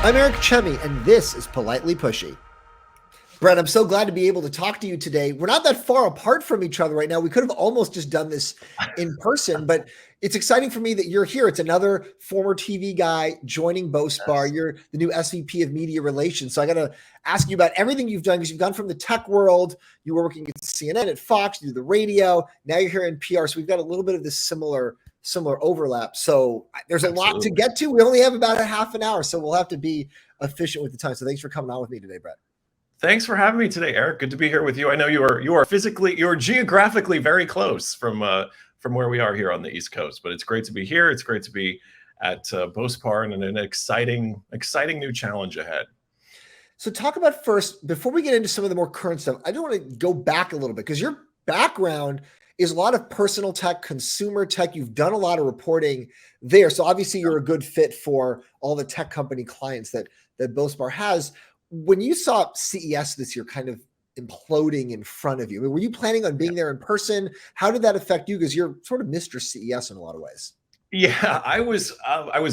I'm Eric Chemi, and this is Politely Pushy. Brett, I'm so glad to be able to talk to you today. We're not that far apart from each other right now. We could have almost just done this in person, but it's exciting for me that you're here. It's another former TV guy joining Bospar. You're the new SVP of Media Relations. So I got to ask you about everything you've done, because you've gone from the tech world. You were working at CNN, at Fox, you do the radio. Now you're here in PR. So we've got a little bit of this similar overlap. So there's a lot to get to. We only have about a half an hour, so we'll have to be efficient with the time. So thanks for coming on with me today, Brett. Thanks for having me today, Eric. Good to be here with you. I know you're geographically very close from where we are here on the East Coast, but it's great to be here. It's great to be at Bospar and an exciting new challenge ahead. So talk about first, before we get into some of the more current stuff, I do want to go back a little bit, because your background is a lot of personal tech, consumer tech. You've done a lot of reporting there. So obviously you're a good fit for all the tech company clients that Bospar has. When you saw CES this year kind of imploding in front of you, I mean, were you planning on being there in person? How did that affect you? Because you're sort of Mr. CES in a lot of ways. Yeah, I was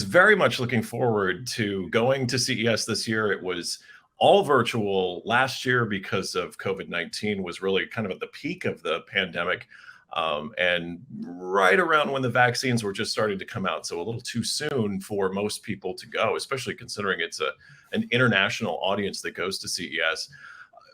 very much looking forward to going to CES this year. It was all virtual last year because of COVID-19 was really kind of at the peak of the pandemic. And right around when the vaccines were just starting to come out. So a little too soon for most people to go, especially considering it's an international audience that goes to CES.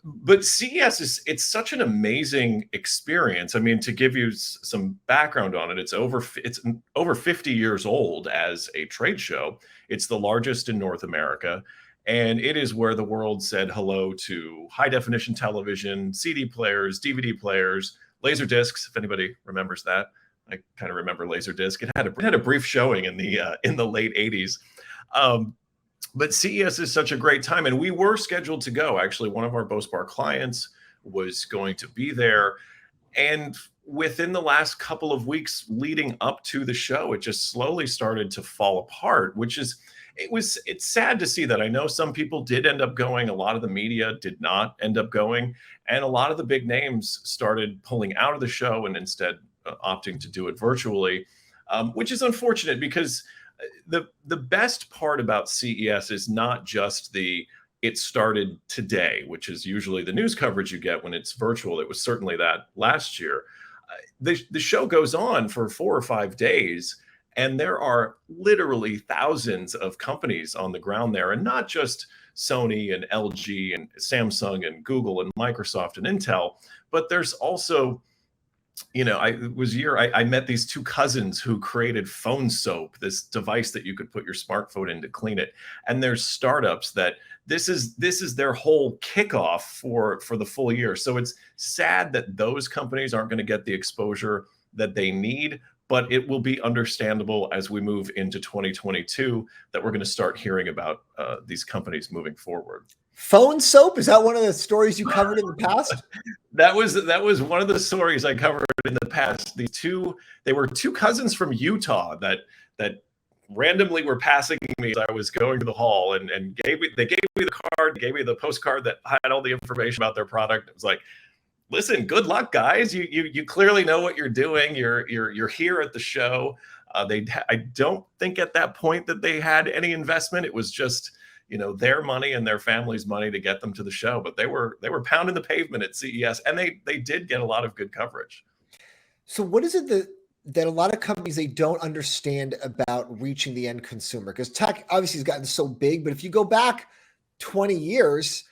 But CES it's such an amazing experience. I mean, to give you some background on it, it's over 50 years old as a trade show. It's the largest in North America. And it is where the world said hello to high definition television, CD players, DVD players, laser discs, if anybody remembers that. I kind of remember Laserdisc. It had a brief showing in the late 80s. But CES is such a great time, and we were scheduled to go. Actually, one of our Bospar clients was going to be there, and within the last couple of weeks leading up to the show, it just slowly started to fall apart, it's sad to see that. I know some people did end up going. A lot of the media did not end up going. And a lot of the big names started pulling out of the show and instead opting to do it virtually, which is unfortunate, because the best part about CES is not just it started today, which is usually the news coverage you get when it's virtual. It was certainly that last year. The show goes on for 4 or 5 days. And there are literally thousands of companies on the ground there, and not just Sony and LG and Samsung and Google and Microsoft and Intel, but there's also, I met these 2 cousins who created Phone Soap, this device that you could put your smartphone in to clean it. And there's startups that this is their whole kickoff for the full year. So it's sad that those companies aren't going to get the exposure that they need. But it will be understandable as we move into 2022 that we're going to start hearing about these companies moving forward. Phone Soap, is that one of the stories you covered in the past? That was one of the stories I covered in the past. They were 2 cousins from Utah that randomly were passing me as I was going to the hall, and they gave me the card, gave me the postcard that had all the information about their product. It was like, listen, good luck, guys. You clearly know what you're doing. You're here at the show. I don't think at that point that they had any investment. It was just, their money and their family's money to get them to the show. But they were pounding the pavement at CES, and they did get a lot of good coverage. So what is it that a lot of companies, they don't understand about reaching the end consumer? Because tech obviously has gotten so big, but if you go back 20 years,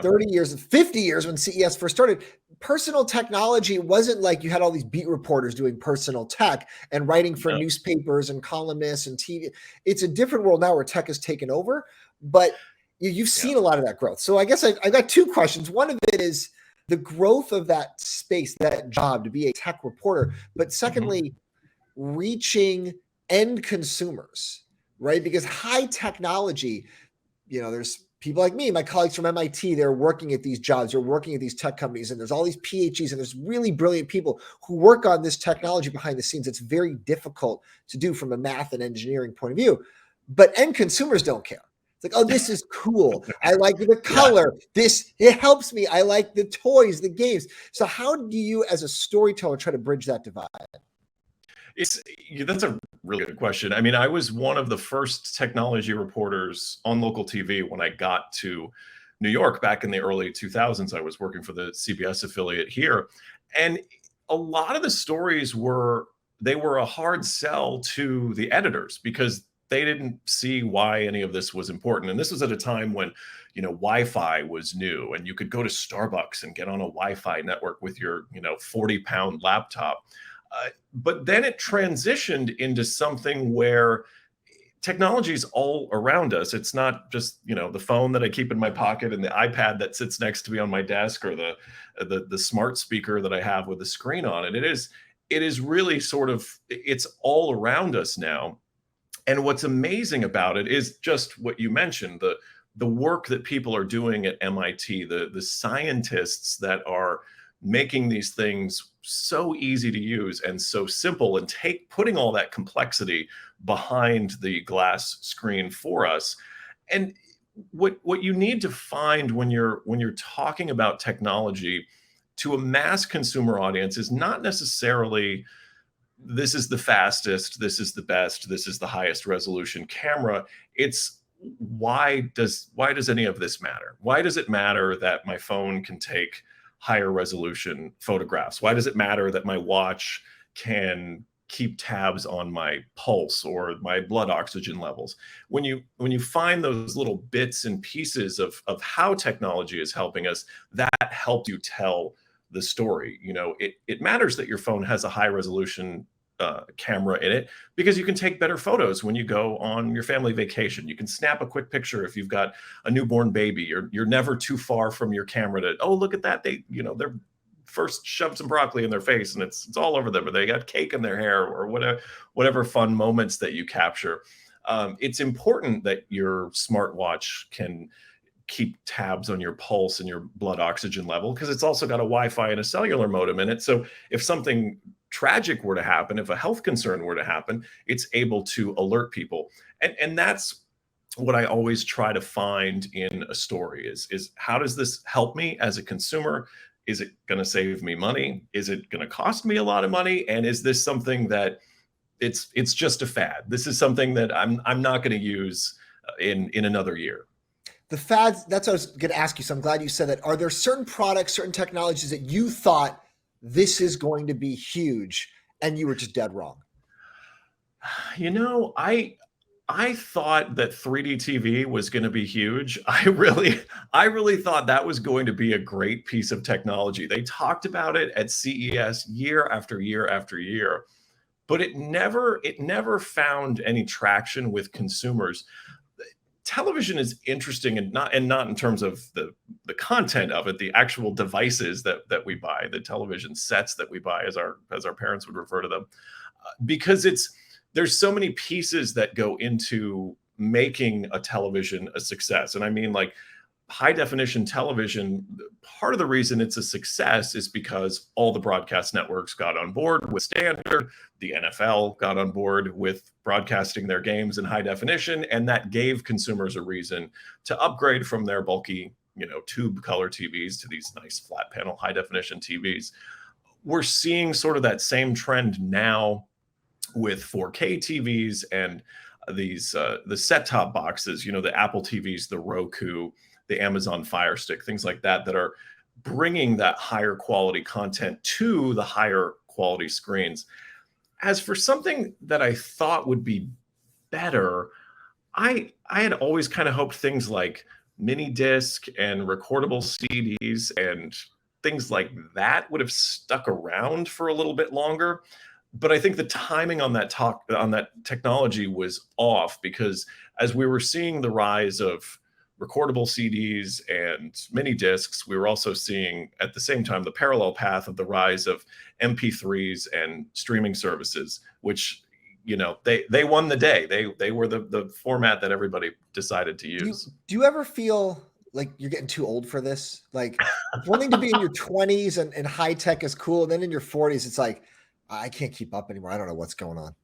30 years, 50 years when CES first started, personal technology wasn't like you had all these beat reporters doing personal tech and writing for newspapers and columnists and TV. It's a different world now where tech has taken over, but you've seen a lot of that growth. So I guess I've got 2 questions. One of it is the growth of that space, that job to be a tech reporter, but secondly, reaching end consumers, right? Because high technology, there's people like me, my colleagues from MIT, they're working at these jobs, they're working at these tech companies, and there's all these PhDs, and there's really brilliant people who work on this technology behind the scenes. It's very difficult to do from a math and engineering point of view, but end consumers don't care. It's like, oh, this is cool. I like the color. It helps me. I like the toys, the games. So how do you, as a storyteller, try to bridge that divide? That's a really good question. I mean, I was one of the first technology reporters on local TV when I got to New York back in the early 2000s. I was working for the CBS affiliate here, and a lot of the stories were a hard sell to the editors because they didn't see why any of this was important. And this was at a time when, Wi-Fi was new and you could go to Starbucks and get on a Wi-Fi network with your, 40-pound laptop. But then it transitioned into something where technology is all around us. It's not just the phone that I keep in my pocket and the iPad that sits next to me on my desk, or the smart speaker that I have with the screen on it. It is really it's all around us now. And what's amazing about it is just what you mentioned, the work that people are doing at MIT, the scientists that are making these things so easy to use and so simple, and putting all that complexity behind the glass screen for us. And what you need to find when you're talking about technology to a mass consumer audience is not necessarily this is the fastest, this is the best, this is the highest resolution camera. It's why does any of this matter? Why does it matter that my phone can take higher resolution photographs? Why does it matter that my watch can keep tabs on my pulse or my blood oxygen levels? When you find those little bits and pieces of how technology is helping us, that helps you tell the story. It matters that your phone has a high resolution camera in it because you can take better photos when you go on your family vacation. You can snap a quick picture if you've got a newborn baby. You're never too far from your camera to, oh, look at that. They're first shoved some broccoli in their face and it's all over them, or they got cake in their hair, or whatever fun moments that you capture. It's important that your smartwatch can keep tabs on your pulse and your blood oxygen level because it's also got a Wi-Fi and a cellular modem in it. So if something tragic were to happen, if a health concern were to happen, it's able to alert people. And that's what I always try to find in a story is how does this help me as a consumer? Is it going to save me money? Is it going to cost me a lot of money? And is this something that it's just a fad? This is something that I'm not going to use in another year. The fads, that's what I was going to ask you. So I'm glad you said that. Are there certain products, certain technologies that you thought this is going to be huge and you were just dead wrong? I thought that 3D TV was going to be huge. I really thought that was going to be a great piece of technology. They talked about it at CES year after year after year, but it never found any traction with consumers. Television is interesting and not in terms of the content of it, the actual devices that we buy, the television sets that we buy, as our parents would refer to them, because there's so many pieces that go into making a television a success. And I mean, like, high definition television, part of the reason it's a success is because all the broadcast networks got on board with standard. The NFL got on board with broadcasting their games in high definition, and that gave consumers a reason to upgrade from their bulky, tube color TVs to these nice flat panel high definition TVs. We're seeing sort of that same trend now with 4K TVs and these the set-top boxes, the Apple TVs, the Roku, the Amazon Fire Stick, things like that are bringing that higher quality content to the higher quality screens. As for something that I thought would be better, I had always kind of hoped things like mini disc and recordable CDs and things like that would have stuck around for a little bit longer. But I think the timing on that technology was off, because as we were seeing the rise of recordable CDs and mini discs, we were also seeing at the same time the parallel path of the rise of MP3s and streaming services, which they won the day. They were the format that everybody decided to use. Do you ever feel like you're getting too old for this? Like, it's one thing to be in your 20s and high tech is cool, and then in your 40s it's like, I can't keep up anymore. I don't know what's going on.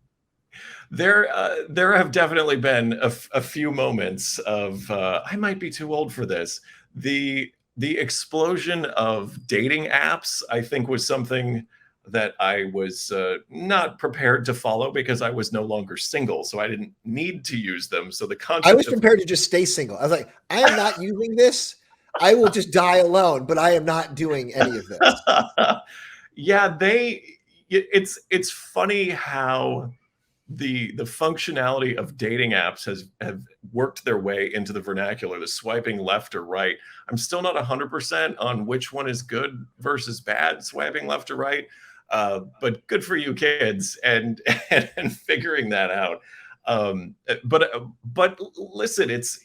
There have definitely been a few moments of I might be too old for this. The explosion of dating apps, I think, was something that I was not prepared to follow because I was no longer single, so I didn't need to use them. So the I was concept of prepared to just stay single. I was like, I am not using this. I will just die alone, but I am not doing any of this. Yeah, it's funny how the functionality of dating apps have worked their way into the vernacular, the swiping left or right. I'm still not 100% on which one is good versus bad, swiping left or right. But good for you kids and and figuring that out. But listen, it's,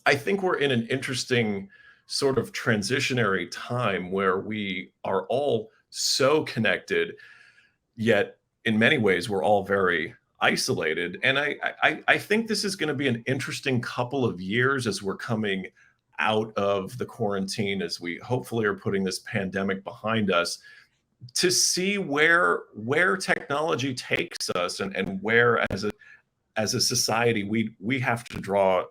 I think we're in an interesting sort of transitionary time where we are all so connected, yet in many ways we're all very isolated. And I think this is going to be an interesting couple of years as we're coming out of the quarantine, as we hopefully are putting this pandemic behind us, to see where technology takes us, and where as a society we have to draw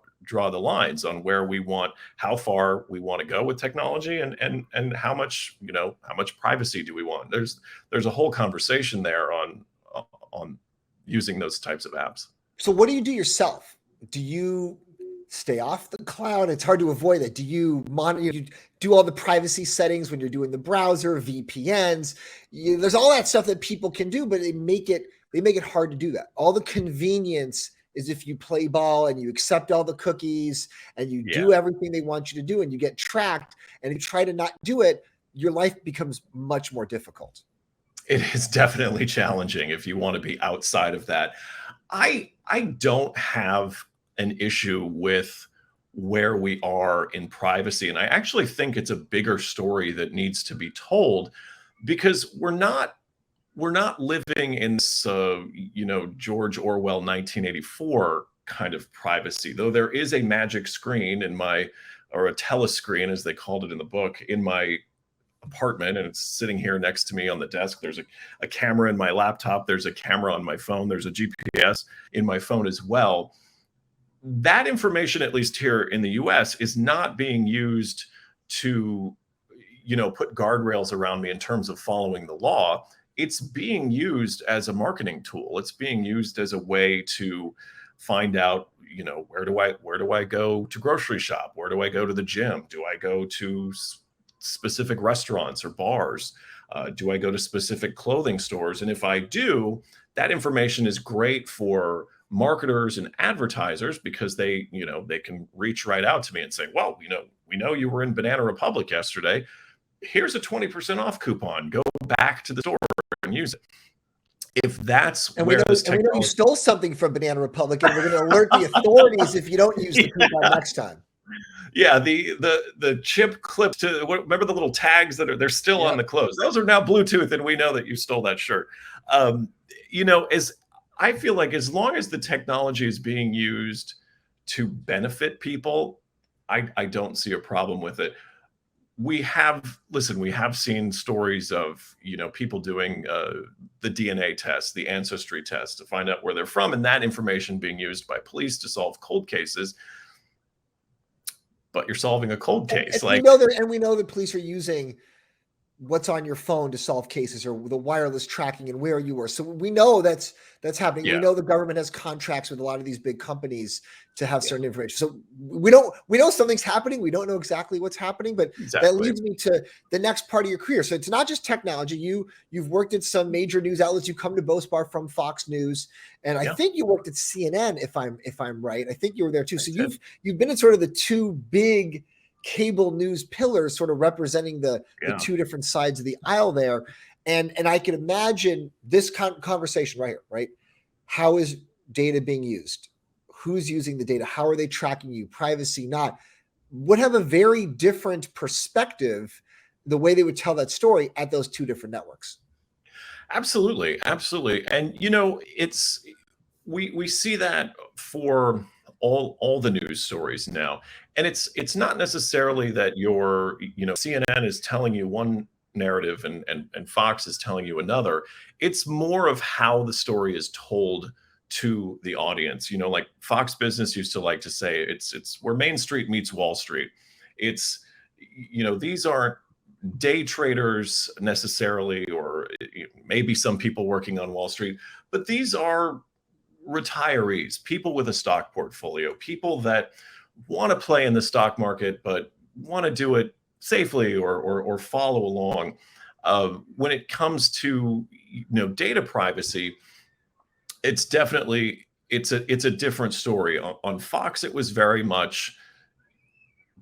the lines on where we want, how far we want to go with technology, and how much, how much privacy do we want. There's a whole conversation there on using those types of apps. So what do you do yourself? Do you stay off the cloud? It's hard to avoid it. Do you monitor, you do all the privacy settings when you're doing the browser, VPNs? There's all that stuff that people can do, but they make it hard to do that. All the convenience is if you play ball and you accept all the cookies and you do everything they want you to do and you get tracked, and if you try to not do it, your life becomes much more difficult. It is definitely challenging if you want to be outside of that. I don't have an issue with where we are in privacy. And I actually think it's a bigger story that needs to be told, because we're not living in this, George Orwell 1984 kind of privacy, though there is a magic screen or a telescreen, as they called it in the book, in my apartment, and it's sitting here next to me on the desk. There's a camera in my laptop. There's a camera on my phone. There's a GPS in my phone as well. That information, at least here in the US, is not being used to, put guardrails around me in terms of following the law. It's being used as a marketing tool. It's being used as a way to find out, where do I go to grocery shop? Where do I go to the gym? Do I go to specific restaurants or bars? Do I go to specific clothing stores? And if I do, that information is great for marketers and advertisers, because they can reach right out to me and say, well, we know you were in Banana Republic yesterday. Here's a 20% off coupon. Go back to the store and use it. If that's and we know you stole something from Banana Republic, and we're going to alert the authorities if you don't use the coupon next time. Yeah, the chip clips remember the little tags they're still on the clothes. Those are now Bluetooth, and we know that you stole that shirt. As I feel like, as long as the technology is being used to benefit people, I don't see a problem with it. We have seen stories of, people doing the DNA test, the ancestry test, to find out where they're from, and that information being used by police to solve cold cases. But you're solving a cold case. We know that police are using what's on your phone to solve cases, or the wireless tracking and where you were. So we know that's happening. Yeah. We know the government has contracts with a lot of these big companies to have certain information. So we know something's happening. We don't know exactly what's happening, but that leads me to the next part of your career. So it's not just technology. You've worked at some major news outlets. You come to Bospar from Fox News, and I think you worked at CNN, if I'm right. I think you were there too. So you've been in sort of the two big cable news pillars, sort of representing the two different sides of the aisle there. And I can imagine this conversation right here, right? How is data being used? Who's using the data? How are they tracking you? Privacy, not, would have a very different perspective, the way they would tell that story at those two different networks. Absolutely. And, we see that for all the news stories now. And it's not necessarily that CNN is telling you one narrative and Fox is telling you another. It's more of how the story is told to the audience. Like Fox Business used to like to say, it's where Main Street meets Wall Street. It's, these aren't day traders necessarily, or maybe some people working on Wall Street, but these are retirees, people with a stock portfolio, people that want to play in the stock market, but want to do it safely or follow along. When it comes to data privacy, it's definitely it's a different story. On Fox, it was very much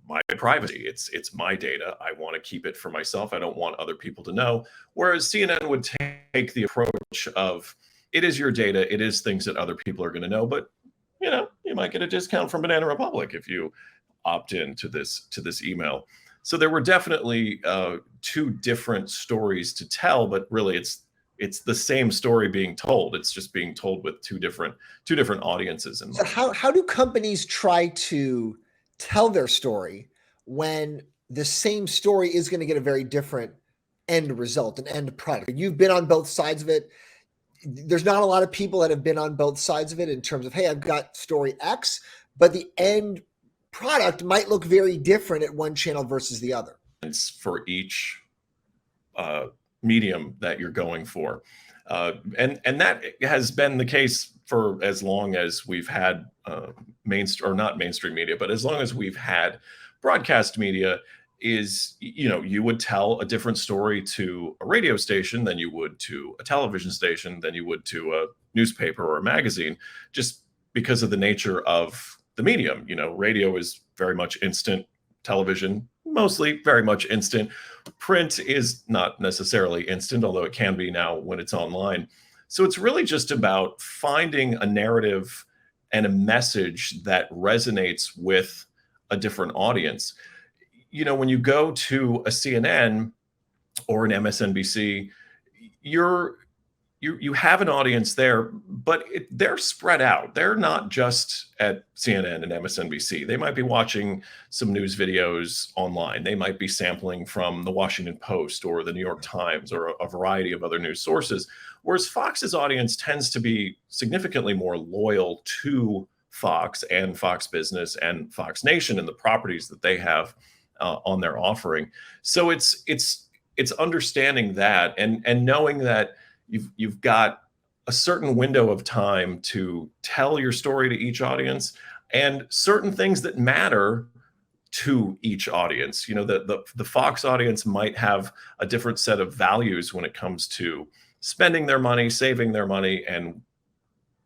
my privacy. It's my data. I want to keep it for myself. I don't want other people to know. Whereas CNN would take the approach of, it is your data. It is things that other people are going to know, but you might get a discount from Banana Republic if you opt in to this email. So there were definitely two different stories to tell, but really it's the same story being told. It's just being told with two different audiences in mind. So how do companies try to tell their story when the same story is going to get a very different end result, an end product? You've been on both sides of it. There's not a lot of people that have been on both sides of it in terms of, hey, I've got story X, but the end product might look very different at one channel versus the other. It's for each medium that you're going for. And that has been the case for as long as we've had not mainstream media, but as long as we've had broadcast media. Is you would tell a different story to a radio station than you would to a television station, than you would to a newspaper or a magazine, just because of the nature of the medium. Radio is very much instant, television mostly very much instant. Print is not necessarily instant, although it can be now when it's online. So it's really just about finding a narrative and a message that resonates with a different audience. When you go to a CNN or an MSNBC, you have an audience there, but they're spread out. They're not just at CNN and MSNBC. They might be watching some news videos online. They might be sampling from the Washington Post or the New York Times or a variety of other news sources. Whereas Fox's audience tends to be significantly more loyal to Fox and Fox Business and Fox Nation and the properties that they have on their offering. So it's understanding that and knowing that you've got a certain window of time to tell your story to each audience, and certain things that matter to each audience. The Fox audience might have a different set of values when it comes to spending their money, saving their money, and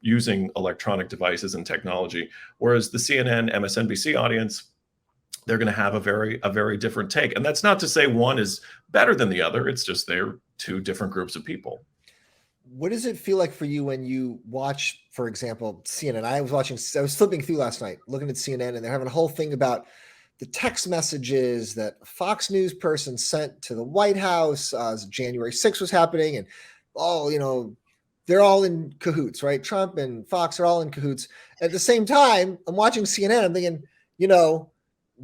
using electronic devices and technology. Whereas the CNN, MSNBC audience, they're going to have a very different take. And that's not to say one is better than the other. It's just they're two different groups of people. What does it feel like for you when you watch, for example, CNN? I was flipping through last night, looking at CNN, and they're having a whole thing about the text messages that a Fox News person sent to the White House as January 6th was happening. And, they're all in cahoots, right? Trump and Fox are all in cahoots. At the same time, I'm watching CNN. I'm thinking,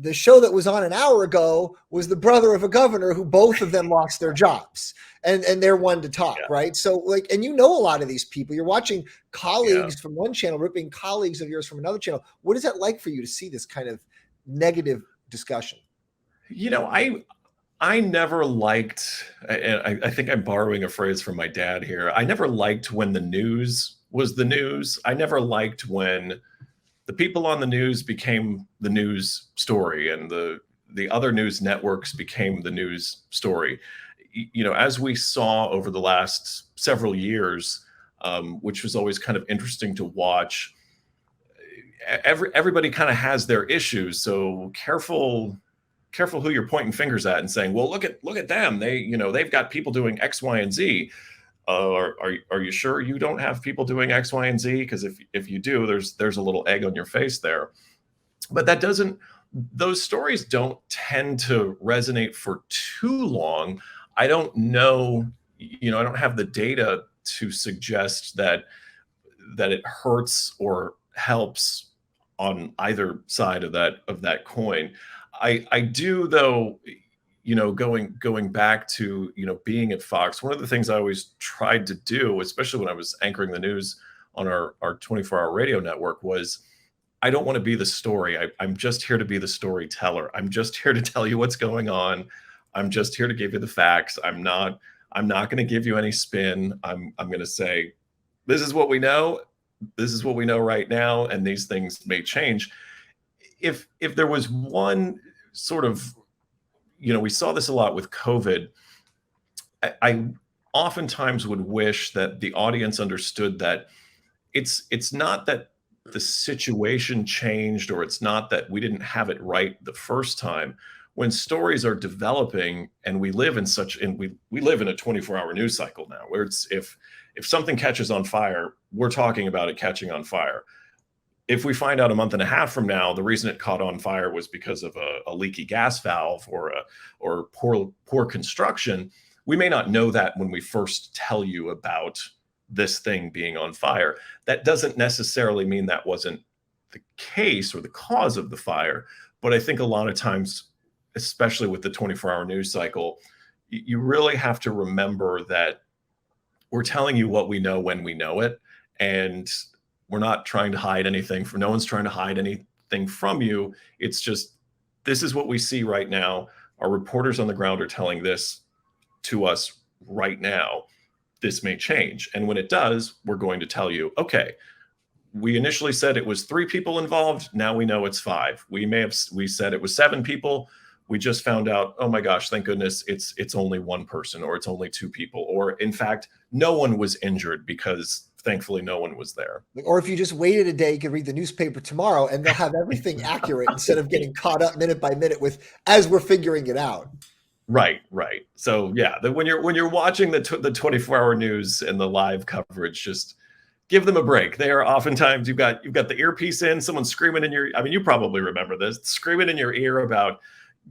the show that was on an hour ago was the brother of a governor who both of them lost their jobs, and they're one to talk, right? So and a lot of these people. You're watching colleagues from one channel ripping colleagues of yours from another channel. What is that like for you to see this kind of negative discussion? I never liked, and I think I'm borrowing a phrase from my dad here. I never liked when the news was the news. I never liked when the people on the news became the news story and the other news networks became the news story. As we saw over the last several years, which was always kind of interesting to watch, everybody kind of has their issues. So careful who you're pointing fingers at and saying, well, look at them. They've got people doing X, Y, and Z. Are you sure you don't have people doing X, Y, and Z? Because if you do, there's a little egg on your face there. But those stories don't tend to resonate for too long. I don't know, I don't have the data to suggest that it hurts or helps on either side of that coin. I do, though, going back to, being at Fox, one of the things I always tried to do, especially when I was anchoring the news on our 24-hour radio network, was I don't want to be the story. I'm just here to be the storyteller. I'm just here to tell you what's going on. I'm just here to give you the facts. I'm not going to give you any spin. I'm going to say, this is what we know. This is what we know right now. And these things may change. If there was one sort of, we saw this a lot with COVID. I oftentimes would wish that the audience understood that it's not that the situation changed, or it's not that we didn't have it right the first time. When stories are developing, and we live in we live in a 24-hour news cycle now, where it's if something catches on fire, we're talking about it catching on fire. If we find out a month and a half from now the reason it caught on fire was because of a leaky gas valve or poor construction, we may not know that when we first tell you about this thing being on fire. That doesn't necessarily mean that wasn't the case or the cause of the fire. But I think a lot of times, especially with the 24-hour news cycle, you really have to remember that we're telling you what we know when we know it. And we're not trying to hide anything. No one's trying to hide anything from you. It's just, this is what we see right now. Our reporters on the ground are telling this to us right now. This may change. And when it does, we're going to tell you, okay, we initially said it was 3 people involved. Now we know it's 5. We said it was 7 people. We just found out, oh my gosh, thank goodness it's only 1 person, or it's only 2 people. Or in fact, no one was injured because thankfully no one was there. Or if you just waited a day, you could read the newspaper tomorrow and they'll have everything accurate instead of getting caught up minute by minute as we're figuring it out. Right. So yeah, when you're watching the 24-hour news and the live coverage, just give them a break. They are oftentimes, you've got the earpiece in, someone's screaming in your, I mean, you probably remember this, screaming in your ear about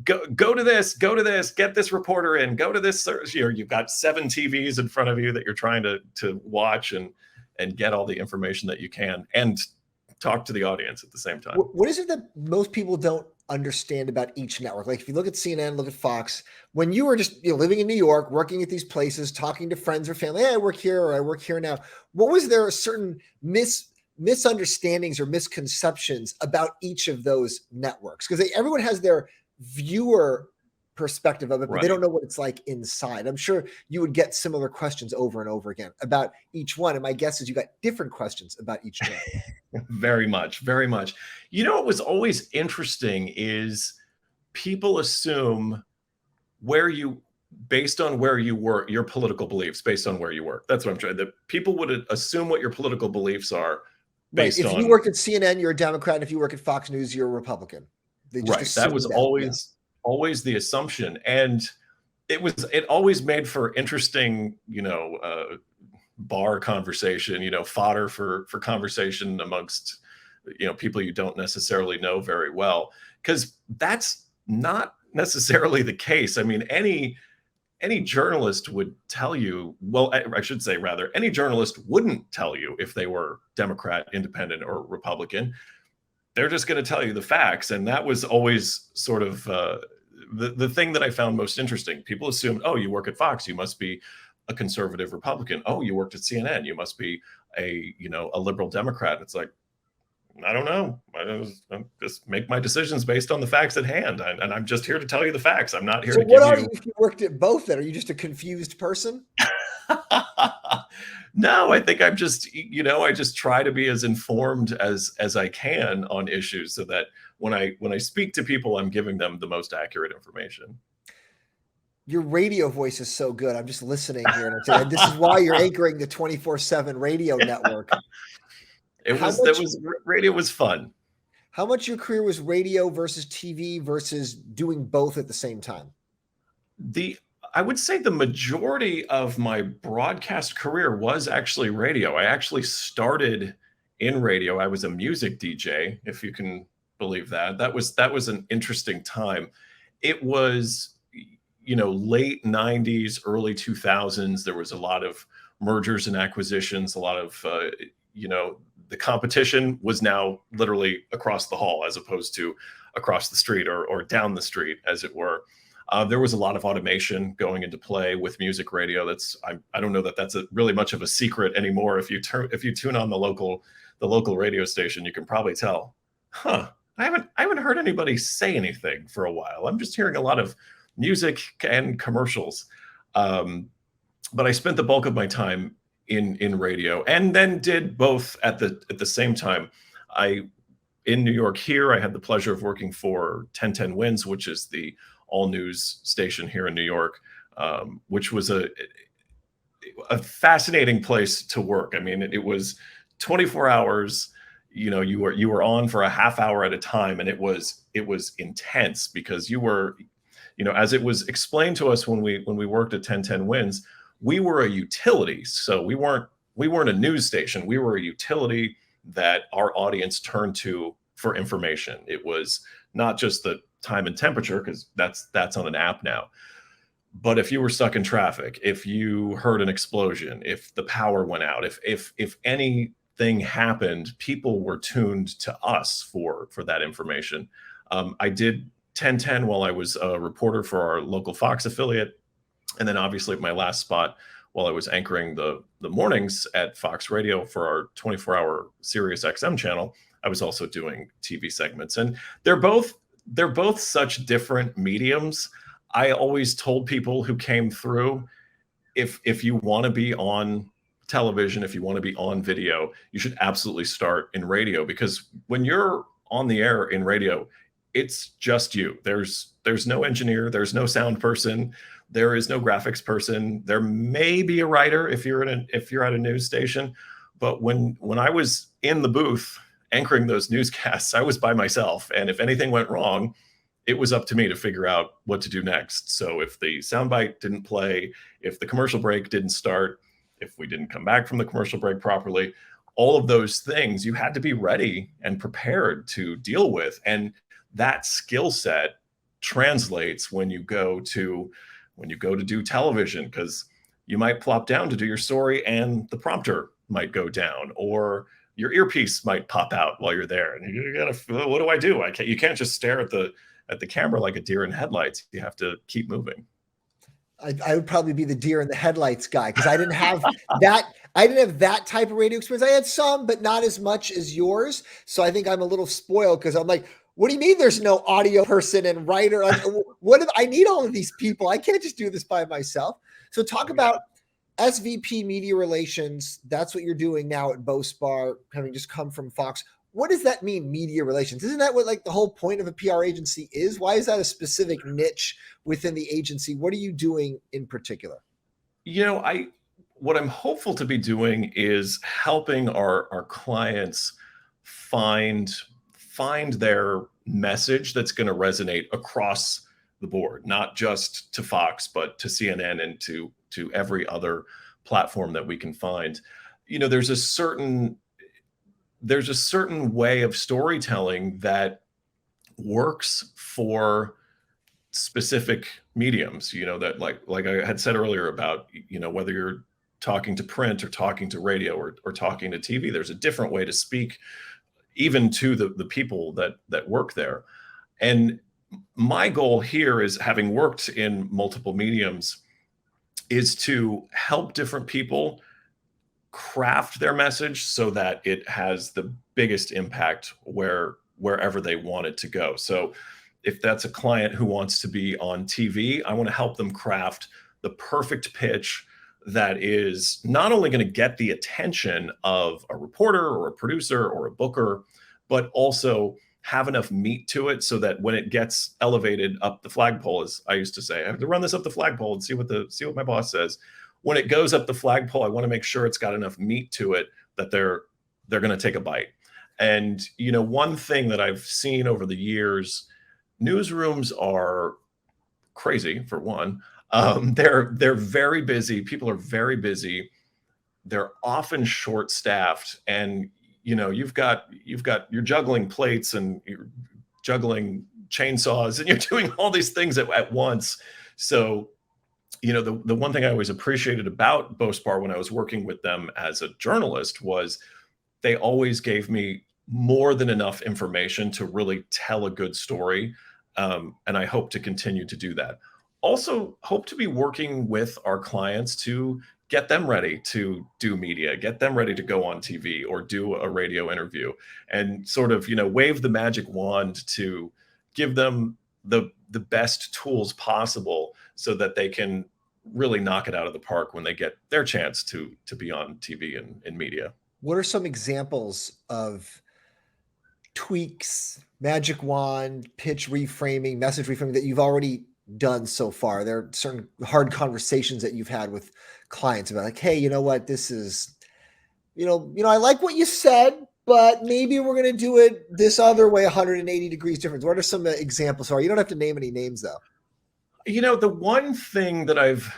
go to this, get this reporter in, go to this. You've got 7 TVs in front of you that you're trying to watch and get all the information that you can and talk to the audience at the same time. What is it that most people don't understand about each network? Like if you look at CNN, look at Fox, when you were just living in New York, working at these places, talking to friends or family, hey, I work here or I work here now. What was there certain misunderstandings or misconceptions about each of those networks? Because everyone has their viewer perspective of it, but right. They don't know what it's like inside. I'm sure you would get similar questions over and over again about each one. And my guess is you got different questions about each one. Very much. What was always interesting is people assume based on where you work, your political beliefs, based on where you work. That's what I'm trying. That people would assume what your political beliefs are based on. If you work at CNN, you're a Democrat. And if you work at Fox News, you're a Republican. They just that was always the assumption. And it always made for interesting, bar conversation, fodder for conversation amongst, people you don't necessarily know very well, because that's not necessarily the case. I mean, any journalist would tell you, well, I should say rather, any journalist wouldn't tell you if they were Democrat, Independent, or Republican. They're just going to tell you the facts. And that was always sort of the thing that I found most interesting. People assumed, oh, you work at Fox, you must be a conservative Republican. Oh, you worked at CNN, you must be a liberal Democrat. It's like, I don't know. I just make my decisions based on the facts at hand. And I'm just here to tell you the facts. I'm not here to give you. So what are you if you worked at both then? Are you just a confused person? No, I think I'm just, I just try to be as informed as I can on issues so that when I speak to people, I'm giving them the most accurate information. Your radio voice is so good. I'm just listening here. And this is why you're anchoring the 24/7 radio network. Radio was fun. How much your career was radio versus TV versus doing both at the same time? I would say the majority of my broadcast career was actually radio. I actually started in radio. I was a music DJ, if you can believe that. That was an interesting time. It was, late 90s, early 2000s. There was a lot of mergers and acquisitions, a lot of, the competition was now literally across the hall as opposed to across the street or down the street, as it were. There was a lot of automation going into play with music radio. I don't know that that's really much of a secret anymore. If you tune on the local radio station, you can probably tell, I haven't heard anybody say anything for a while. I'm just hearing a lot of music and commercials. But I spent the bulk of my time in radio, and then did both at the same time. In New York here, I had the pleasure of working for 1010 Wins, which is the all news station here in New York, which was a fascinating place to work. I mean, it was 24 hours. You were on for a half hour at a time, and it was intense because you were, as it was explained to us when we worked at 1010 Wins, we were a utility. So we weren't a news station. We were a utility that our audience turned to for information. It was not just the time and temperature, because that's on an app now. But if you were stuck in traffic, if you heard an explosion, if the power went out, if anything happened, people were tuned to us for that information. I did 1010 while I was a reporter for our local Fox affiliate. And then obviously my last spot while I was anchoring the mornings at Fox Radio for our 24-hour Sirius XM channel, I was also doing TV segments. And they're both such different mediums. I always told people who came through, if you want to be on television, if you want to be on video, you should absolutely start in radio, because when you're on the air in radio, it's just you. There's no engineer, there's no sound person, there is no graphics person. There may be a writer if you're at a news station, but when I was in the booth anchoring those newscasts, I was by myself, and if anything went wrong, it was up to me to figure out what to do next. So if the soundbite didn't play, if the commercial break didn't start, if we didn't come back from the commercial break properly, all of those things you had to be ready and prepared to deal with. And that skill set translates when you go to do television, because you might plop down to do your story and the prompter might go down, or your earpiece might pop out while you're there, and you gotta, what do I do? You can't just stare at the camera like a deer in headlights. You have to keep moving. I would probably be the deer in the headlights guy, because I didn't have that. I didn't have that type of radio experience. I had some, but not as much as yours. So I think I'm a little spoiled, because I'm like, what do you mean there's no audio person and writer? Like, I need all of these people. I can't just do this by myself. So talk about SVP Media Relations. That's what you're doing now at Bospar, having just come from Fox. What does that mean, media relations? Isn't that what the whole point of a PR agency is? Why is that a specific niche within the agency? What are you doing in particular? What I'm hopeful to be doing is helping our clients find their message that's going to resonate across the board, not just to Fox, but to CNN and to every other platform that we can find. There's a certain way of storytelling that works for specific mediums, that like I had said earlier about, whether you're talking to print or talking to radio or talking to TV, there's a different way to speak even to the people that work there. And my goal here is, having worked in multiple mediums, is to help different people craft their message so that it has the biggest impact wherever they want it to go. So if that's a client who wants to be on TV, I want to help them craft the perfect pitch that is not only going to get the attention of a reporter or a producer or a booker, but also have enough meat to it so that when it gets elevated up the flagpole, as I used to say, I have to run this up the flagpole and see what my boss says. When it goes up the flagpole, I want to make sure it's got enough meat to it that they're going to take a bite. And one thing that I've seen over the years, newsrooms are crazy, for one. They're very busy. People are very busy. They're often short-staffed, and you're juggling plates and you're juggling chainsaws and you're doing all these things at once. So, the one thing I always appreciated about Bospar when I was working with them as a journalist was they always gave me more than enough information to really tell a good story. And I hope to continue to do that. Also hope to be working with our clients to get them ready to do media, get them ready to go on TV or do a radio interview, and sort of, wave the magic wand to give them the best tools possible so that they can really knock it out of the park when they get their chance to be on TV and media. What are some examples of tweaks, magic wand, pitch reframing, message reframing that you've already done so far? There are certain hard conversations that you've had with clients about, like, hey, you know what, this is, I like what you said, but maybe we're going to do it this other way, 180 degrees different. What are some examples? Sorry, you don't have to name any names though. The one thing that I've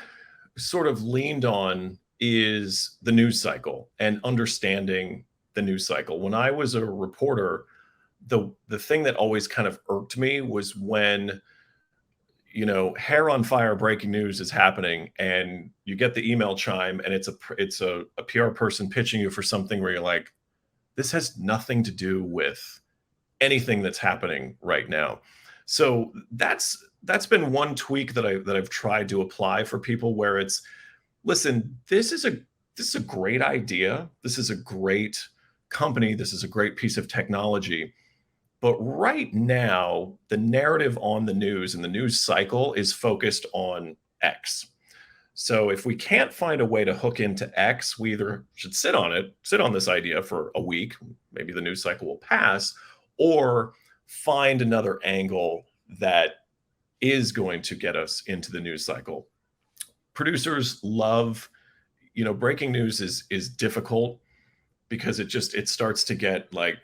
sort of leaned on is the news cycle and understanding the news cycle. When I was a reporter, the thing that always kind of irked me was when, hair on fire breaking news is happening and you get the email chime and it's a PR person pitching you for something where you're like, this has nothing to do with anything that's happening right now. So that's been one tweak that I've tried to apply for people, where it's, listen, this is a great idea. This is a great company. This is a great piece of technology. But right now, the narrative on the news and the news cycle is focused on X. So if we can't find a way to hook into X, we either should sit on this idea for a week, maybe the news cycle will pass, or find another angle that is going to get us into the news cycle. Producers love, breaking news is difficult because it starts to get like,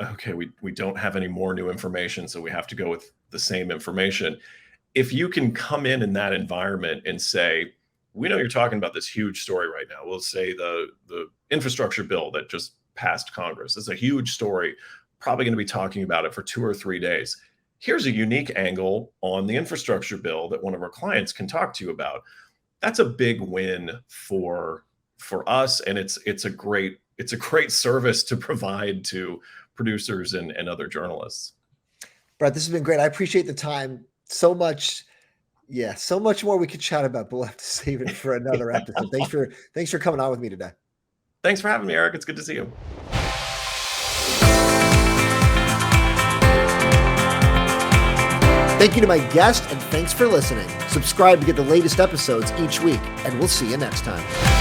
okay, we don't have any more new information, so we have to go with the same information. If you can come in that environment and say, we know you're talking about this huge story right now. We'll say the infrastructure bill that just passed Congress. It's a huge story, probably going to be talking about it for 2 or 3 days. Here's a unique angle on the infrastructure bill that one of our clients can talk to you about. That's a big win for us, and it's a great service to provide to producers and other journalists. Brett, this has been great. I appreciate the time so much. Yeah, so much more we could chat about, but we'll have to save it for another episode. Thanks for coming on with me today. Thanks for having me, Eric. It's good to see you. Thank you to my guest, and thanks for listening. Subscribe to get the latest episodes each week, and we'll see you next time.